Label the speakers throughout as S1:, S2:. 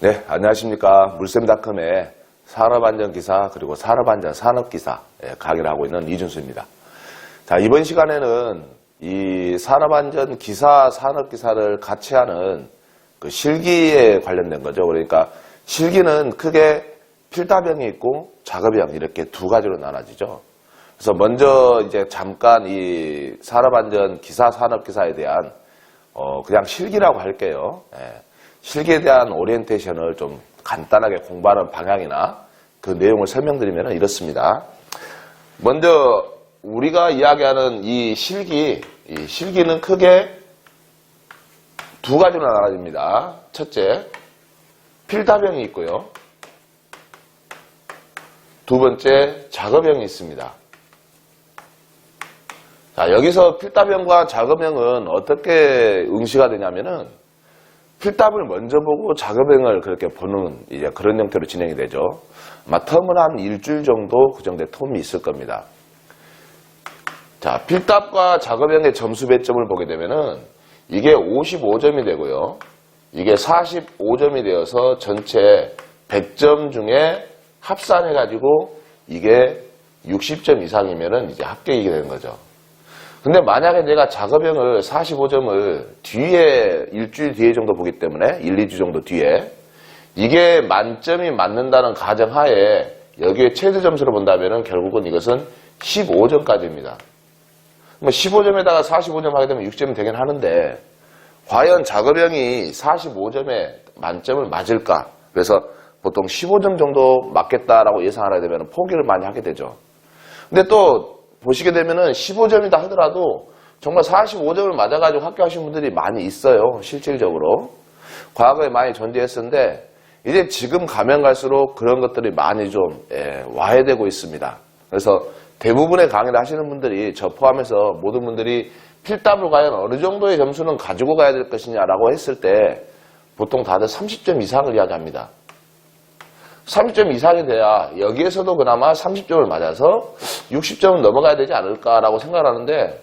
S1: 네, 안녕하십니까. 물샘닷컴의 산업안전기사 그리고 산업안전 산업기사 강의를 하고 있는 이준수입니다. 자, 이번 시간에는 이 산업안전기사 산업기사를 같이 하는 그 실기에 관련된 거죠. 그러니까 실기는 크게 필답형이 있고 작업형 이렇게 두 가지로 나눠지죠. 그래서 먼저 이제 잠깐 이 산업안전기사 산업기사에 대한 그냥 실기라고 할게요. 실기에 대한 오리엔테이션을 좀 간단하게 공부하는 방향이나 그 내용을 설명드리면 이렇습니다. 먼저 우리가 이야기하는 이 실기는 크게 두 가지로 나눠집니다. 첫째, 필답형이 있고요. 두 번째, 작업형이 있습니다. 자, 여기서 필답형과 작업형은 어떻게 응시가 되냐면은 필답을 먼저 보고 작업형을 그렇게 보는 이제 그런 형태로 진행이 되죠. 아마 텀은 한 일주일 정도 그 정도의 텀이 있을 겁니다. 자, 필답과 작업형의 점수 배점을 보게 되면은 이게 55점이 되고요. 이게 45점이 되어서 전체 100점 중에 합산해가지고 이게 60점 이상이면은 이제 합격이게 되는 거죠. 근데 만약에 내가 작업형을 45점을 뒤에 일주일 뒤에 정도 보기 때문에 1, 2주 정도 뒤에 이게 만점이 맞는다는 가정하에 여기에 최대 점수를 본다면은 결국은 이것은 15점까지입니다. 15점에다가 45점 하게 되면 6점이 되긴 하는데 과연 작업형이 45점에 만점을 맞을까? 그래서 보통 15점 정도 맞겠다라고 예상하게 되면 포기를 많이 하게 되죠. 근데 또 보시게 되면은 15점이다 하더라도 정말 45점을 맞아가지고 합격하신 분들이 많이 있어요. 실질적으로. 과거에 많이 존재했었는데 이제 지금 가면 갈수록 그런 것들이 많이 좀 와해되고 있습니다. 그래서 대부분의 강의를 하시는 분들이 저 포함해서 모든 분들이 필답을 과연 어느 정도의 점수는 가지고 가야 될 것이냐라고 했을 때 보통 다들 30점 이상을 이야기합니다. 30점 이상이 돼야 여기에서도 그나마 30점을 맞아서 60점은 넘어가야 되지 않을까라고 생각하는데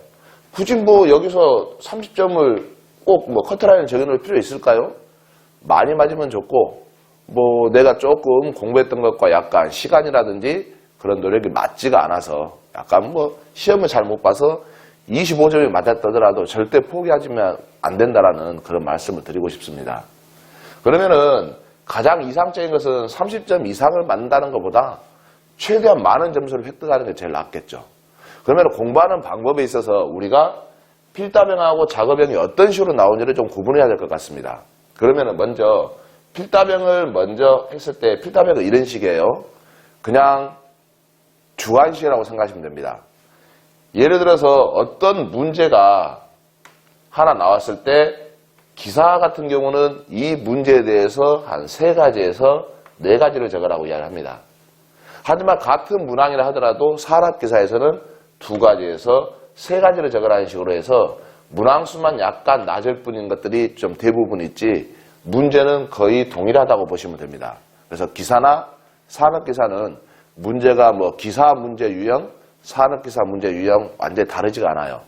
S1: 굳이 뭐 여기서 30점을 꼭 뭐 커트라인을 정해놓을 필요 있을까요? 많이 맞으면 좋고 뭐 내가 조금 공부했던 것과 약간 시간이라든지 그런 노력이 맞지가 않아서 약간 뭐 시험을 잘 못 봐서 25점이 맞았더라도 절대 포기하지면 안 된다라는 그런 말씀을 드리고 싶습니다. 그러면은 가장 이상적인 것은 30점 이상을 맞는다는 것보다 최대한 많은 점수를 획득하는 게 제일 낫겠죠. 그러면 공부하는 방법에 있어서 우리가 필답형하고 작업형이 어떤 식으로 나오는지를 좀 구분해야 될 것 같습니다. 그러면 먼저 필답형을 먼저 했을 때 필답형은 이런 식이에요. 그냥 주관식이라고 생각하시면 됩니다. 예를 들어서 어떤 문제가 하나 나왔을 때 기사 같은 경우는 이 문제에 대해서 한 3가지에서 4가지를 적으라고 이야기합니다. 하지만 같은 문항이라 하더라도 산업기사에서는 2가지에서 3가지를 적으라는 식으로 해서 문항수만 약간 낮을 뿐인 것들이 좀 대부분 있지 문제는 거의 동일하다고 보시면 됩니다. 그래서 기사나 산업기사는 문제가 뭐 기사 문제 유형, 산업기사 문제 유형 완전히 다르지가 않아요.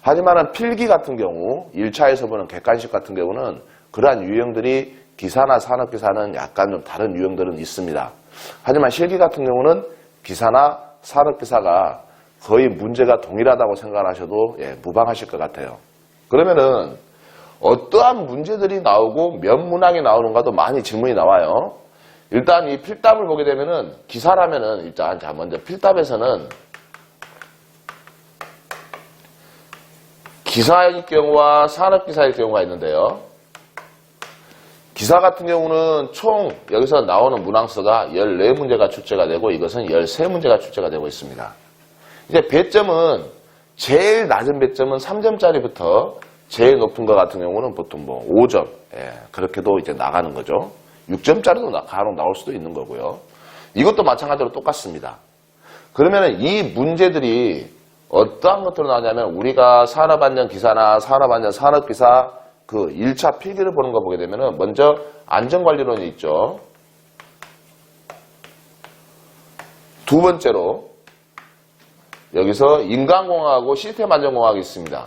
S1: 하지만 필기 같은 경우 1차에서 보는 객관식 같은 경우는 그러한 유형들이 기사나 산업기사는 약간 좀 다른 유형들은 있습니다. 하지만 실기 같은 경우는 기사나 산업기사가 거의 문제가 동일하다고 생각하셔도 무방하실 것 같아요. 그러면은 어떠한 문제들이 나오고 몇 문항이 나오는가도 많이 질문이 나와요. 일단 이 필답을 보게 되면은 기사라면은 일단 자 먼저 필답에서는 기사일 경우와 산업기사일 경우가 있는데요. 기사 같은 경우는 총 여기서 나오는 문항수가 14문제가 출제가 되고 이것은 13문제가 출제가 되고 있습니다. 이제 배점은 제일 낮은 배점은 3점짜리부터 제일 높은 것 같은 경우는 보통 뭐 5점 그렇게도 이제 나가는 거죠. 6점짜리도 간혹 나올 수도 있는 거고요. 이것도 마찬가지로 똑같습니다. 그러면 이 문제들이 어떠한 것들로 나오냐면 우리가 산업안전기사나 산업안전 산업기사 그 1차 필기를 보는 거 보게 되면은 먼저 안전관리론이 있죠. 두 번째로 여기서 인간공학하고 시스템 안전공학이 있습니다.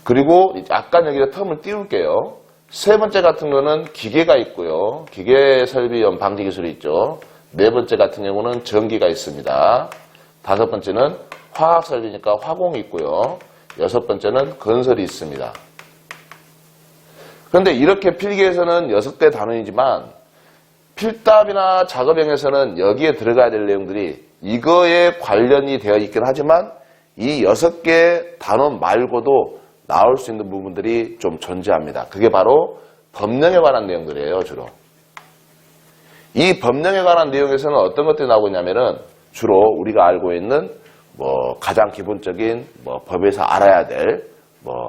S1: 그리고 약간 여기다 텀을 띄울게요. 세 번째 같은 거는 기계가 있고요. 기계 설비염 방지 기술이 있죠. 네 번째 같은 경우는 전기가 있습니다. 다섯 번째는 화학 설비니까 화공이 있고요. 여섯 번째는 건설이 있습니다. 그런데 이렇게 필기에서는 6개 단원이지만 필답이나 작업형에서는 여기에 들어가야 될 내용들이 이거에 관련이 되어 있긴 하지만 이 6개 단원 말고도 나올 수 있는 부분들이 좀 존재합니다. 그게 바로 법령에 관한 내용들이에요, 주로. 이 법령에 관한 내용에서는 어떤 것들이 나오고 있냐면은 주로 우리가 알고 있는 가장 기본적인 법에서 알아야 될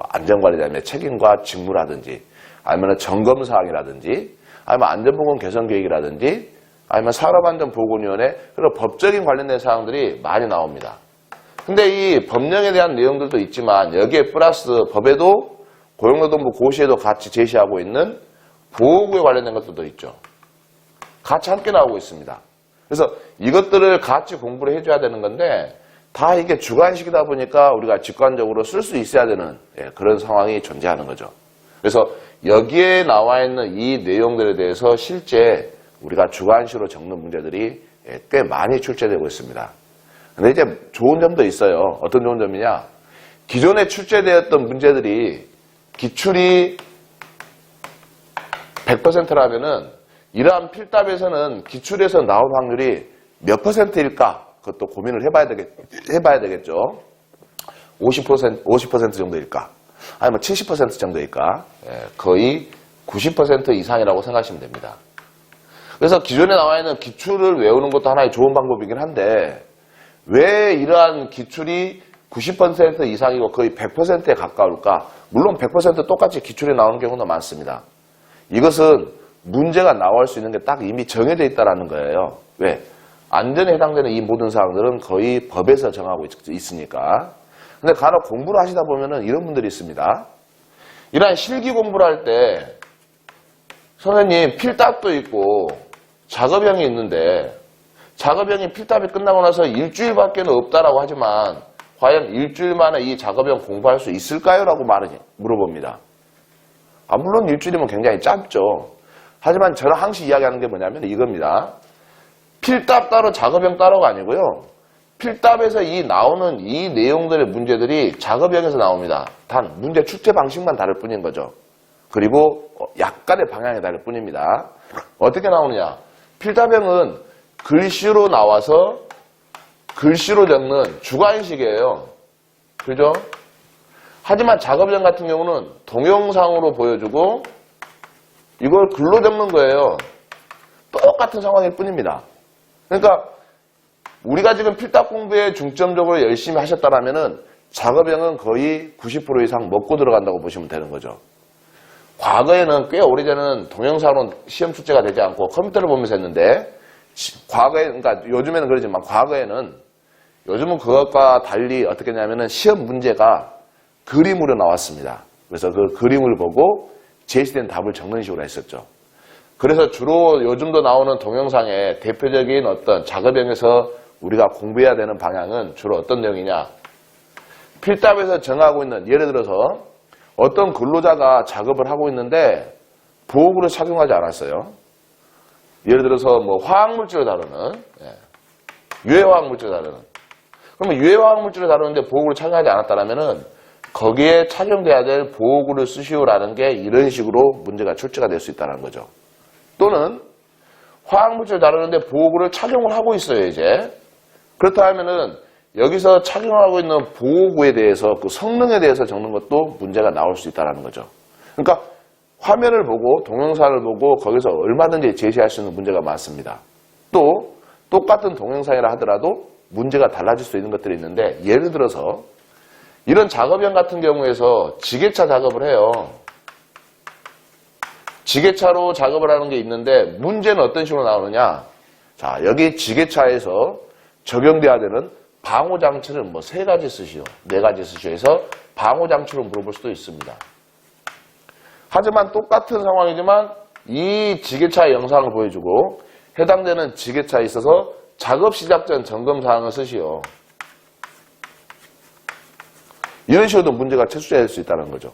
S1: 안전관리자의 책임과 직무라든지 아니면 점검사항이라든지 아니면 안전보건 개선계획이라든지 아니면 산업안전보건위원회 그리고 법적인 관련된 사항들이 많이 나옵니다. 근데 이 법령에 대한 내용들도 있지만 여기에 플러스 법에도 고용노동부 고시에도 같이 제시하고 있는 보호구에 관련된 것들도 있죠. 같이 함께 나오고 있습니다. 그래서 이것들을 같이 공부를 해줘야 되는 건데 다 이게 주관식이다 보니까 우리가 직관적으로 쓸 수 있어야 되는 그런 상황이 존재하는 거죠. 그래서 여기에 나와 있는 이 내용들에 대해서 실제 우리가 주관식으로 적는 문제들이 꽤 많이 출제되고 있습니다. 근데 이제 좋은 점도 있어요. 어떤 좋은 점이냐? 기존에 출제되었던 문제들이 기출이 100%라면은 이러한 필답에서는 기출에서 나올 확률이 몇 %일까? 그것도 고민을 해봐야 되겠죠. 50% 정도일까? 아니면 70% 정도일까? 거의 90% 이상이라고 생각하시면 됩니다. 그래서 기존에 나와 있는 기출을 외우는 것도 하나의 좋은 방법이긴 한데 왜 이러한 기출이 90% 이상이고 거의 100%에 가까울까? 물론 100% 똑같이 기출이 나오는 경우도 많습니다. 이것은 문제가 나올 수 있는 게 딱 이미 정해져 있다는 거예요. 왜? 안전에 해당되는 이 모든 사항들은 거의 법에서 정하고 있으니까. 근데 간혹 공부를 하시다 보면은 이런 분들이 있습니다. 이러한 실기 공부를 할 때 선생님 필답도 있고 작업형이 있는데 작업형이 필답이 끝나고 나서 일주일밖에 없다라고 하지만 과연 일주일 만에 이 작업형 공부할 수 있을까요? 라고 물어봅니다. 물론 일주일이면 굉장히 짧죠. 하지만 저는 항상 이야기하는 게 뭐냐면 이겁니다. 필답 따로 작업형 따로가 아니고요. 필답에서 나오는 이 내용들의 문제들이 작업형에서 나옵니다. 단 문제 출제 방식만 다를 뿐인 거죠. 그리고 약간의 방향이 다를 뿐입니다. 어떻게 나오느냐. 필답형은 글씨로 나와서 글씨로 적는 주관식이에요. 그죠? 하지만 작업형 같은 경우는 동영상으로 보여주고 이걸 글로 적는 거예요. 똑같은 상황일 뿐입니다. 그러니까 우리가 지금 필답 공부에 중점적으로 열심히 하셨다라면은 작업형은 거의 90% 이상 먹고 들어간다고 보시면 되는 거죠. 과거에는 꽤 오래전에는 동영상으로 시험 출제가 되지 않고 컴퓨터를 보면서 했는데 그러니까 요즘에는 그러지만 과거에는 요즘은 그것과 달리 어떻게 했냐면은 시험 문제가 그림으로 나왔습니다. 그래서 그 그림을 보고 제시된 답을 적는 식으로 했었죠. 그래서 주로 요즘도 나오는 동영상의 대표적인 어떤 작업형에서 우리가 공부해야 되는 방향은 주로 어떤 내용이냐. 필답에서 정하고 있는 예를 들어서 어떤 근로자가 작업을 하고 있는데 보호구를 착용하지 않았어요. 예를 들어서 화학물질을 다루는 유해화학물질을 다루는 그러면 유해화학물질을 다루는데 보호구를 착용하지 않았다면은 거기에 착용돼야 될 보호구를 쓰시오라는 게 이런 식으로 문제가 출제가 될 수 있다는 거죠. 또는 화학물질을 다루는데 보호구를 착용을 하고 있어요, 이제. 그렇다면은 여기서 착용하고 있는 보호구에 대해서 그 성능에 대해서 적는 것도 문제가 나올 수 있다는 거죠. 그러니까 화면을 보고 동영상을 보고 거기서 얼마든지 제시할 수 있는 문제가 많습니다. 또 똑같은 동영상이라 하더라도 문제가 달라질 수 있는 것들이 있는데 예를 들어서 이런 작업형 같은 경우에서 지게차 작업을 해요. 지게차로 작업을 하는 게 있는데 문제는 어떤 식으로 나오느냐. 자, 여기 지게차에서 적용돼야 되는 방호장치를 3가지 쓰시오, 4가지 쓰시오 해서 방호장치로 물어볼 수도 있습니다. 하지만 똑같은 상황이지만 이 지게차 영상을 보여주고 해당되는 지게차에 있어서 작업 시작 전 점검사항을 쓰시오. 이런 식으로도 문제가 철수될 수 있다는 거죠.